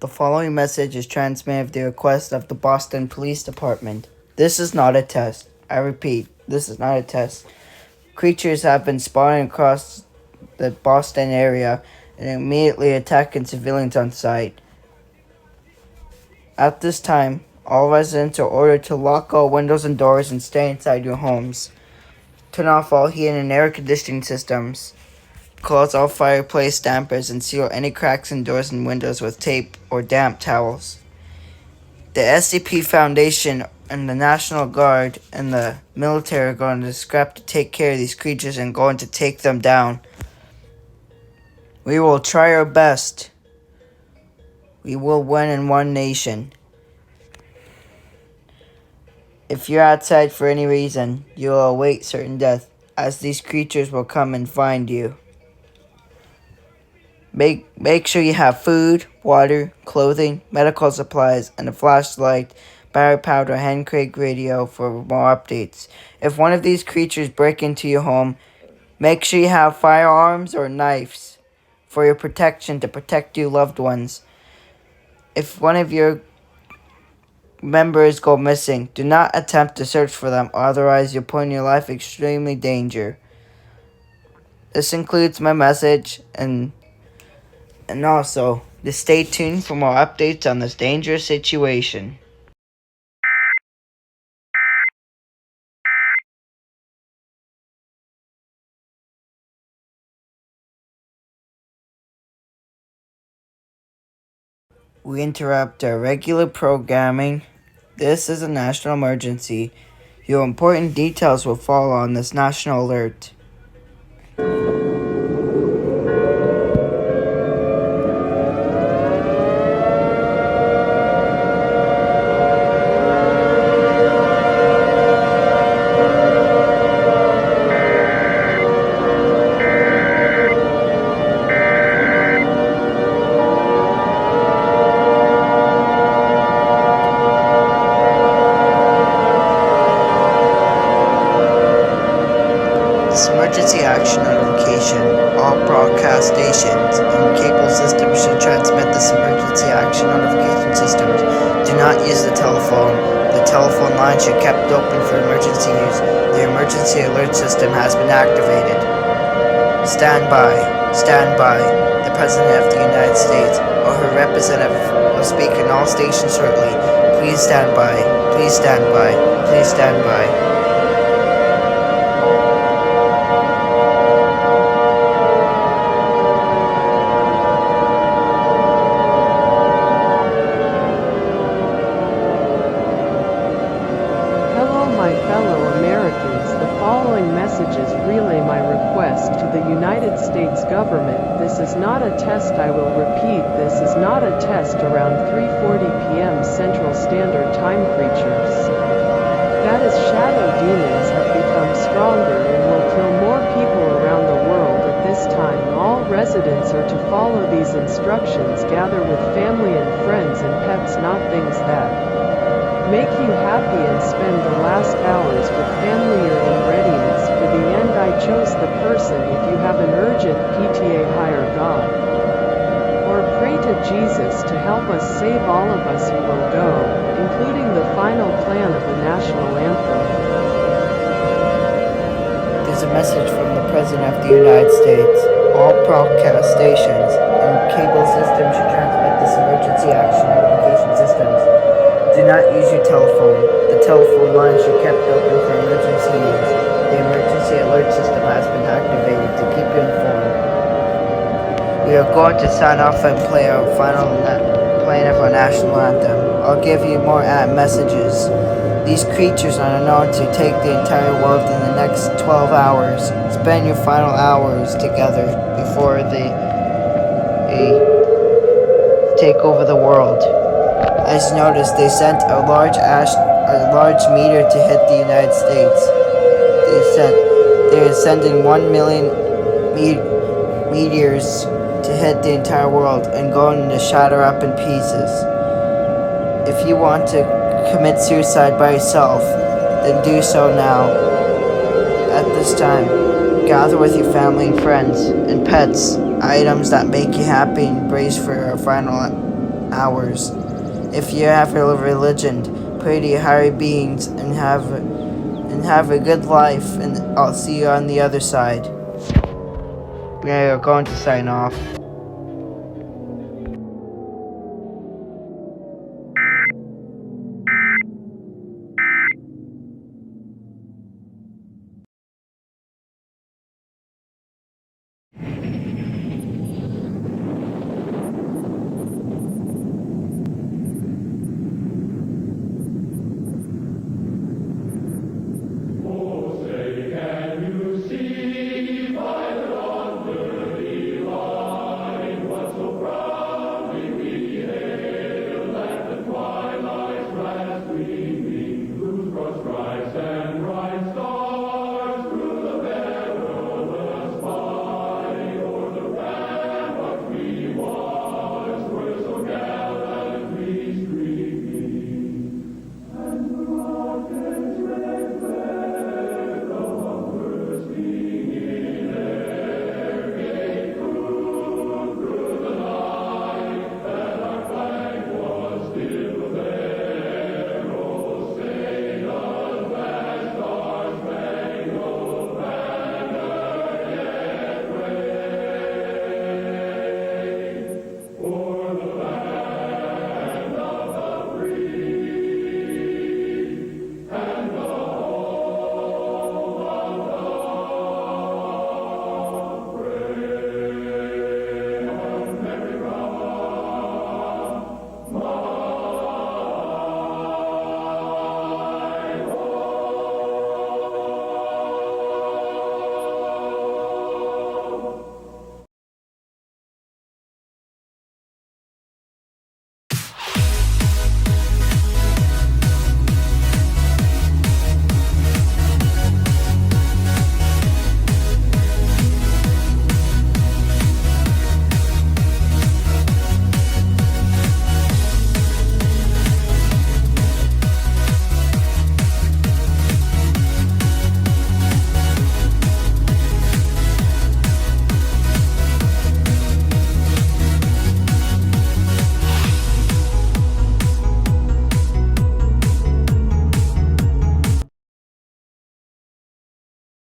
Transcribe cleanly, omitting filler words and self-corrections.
The following message is transmitted at the request of the Boston Police Department. This is not a test. I repeat, this is not a test. Creatures have been spotted across the Boston area and immediately attacking civilians on site. At this time, all residents are ordered to lock all windows and doors and stay inside your homes. Turn off all heating and air conditioning systems. Close all fireplace dampers and seal any cracks in doors and windows with tape or damp towels. The SCP Foundation and the National Guard and the military are going to scrap to take care of these creatures and going to take them down. We will try our best. We will win in one nation. If you're outside for any reason, you will await certain death, as these creatures will come and find you. Make sure you have food, water, clothing, medical supplies, and a flashlight, battery powder, hand crank radio for more updates. If one of these creatures break into your home, make sure you have firearms or knives for your protection to protect your loved ones. If one of your members go missing, do not attempt to search for them, otherwise you're putting your life in extremely danger. This includes my message and also, just stay tuned for more updates on this dangerous situation. We interrupt our regular programming. This is a national emergency. Your important details will follow on this national alert. Emergency action notification. All broadcast stations and cable systems should transmit this emergency action notification systems. Do not use the telephone. The telephone line should be kept open for emergency use. The emergency alert system has been activated. Stand by. Stand by. The President of the United States or her representative will speak in all stations shortly. Please stand by. Please stand by. Please stand by. My fellow Americans, the following messages relay my request to the United States government. This is not a test. I will repeat, this is not a test. Around 3:40 p.m. Central Standard Time, creatures that is shadow demons have become stronger and will kill more people around the world at this time. All residents are to follow these instructions. Gather with family and friends and pets, not things that make you happy, and spend the last hours with family or in readiness for the end. I chose the person. If you have an urgent PTA, hire God or pray to Jesus to help us save all of us who will go, including the final plan of the national anthem. There's a message from the President of the United States. All broadcast stations and cable systems should transmit this emergency action notification systems. Do not use your telephone. The telephone line should be kept open for emergency use. The emergency alert system has been activated to keep you informed. We are going to sign off and play our final playing of our national anthem. I'll give you more messages. These creatures are known to take the entire world in the next 12 hours. Spend your final hours together before they take over the world. As noticed, they sent a large meteor to hit the United States. They are sending 1 million meteors to hit the entire world and going to shatter up in pieces. If you want to commit suicide by yourself, then do so now. At this time, gather with your family and friends and pets, items that make you happy, and brace for our final hours. If you have a religion, pray to your higher beings and have a good life, and I'll see you on the other side. We are going to sign off.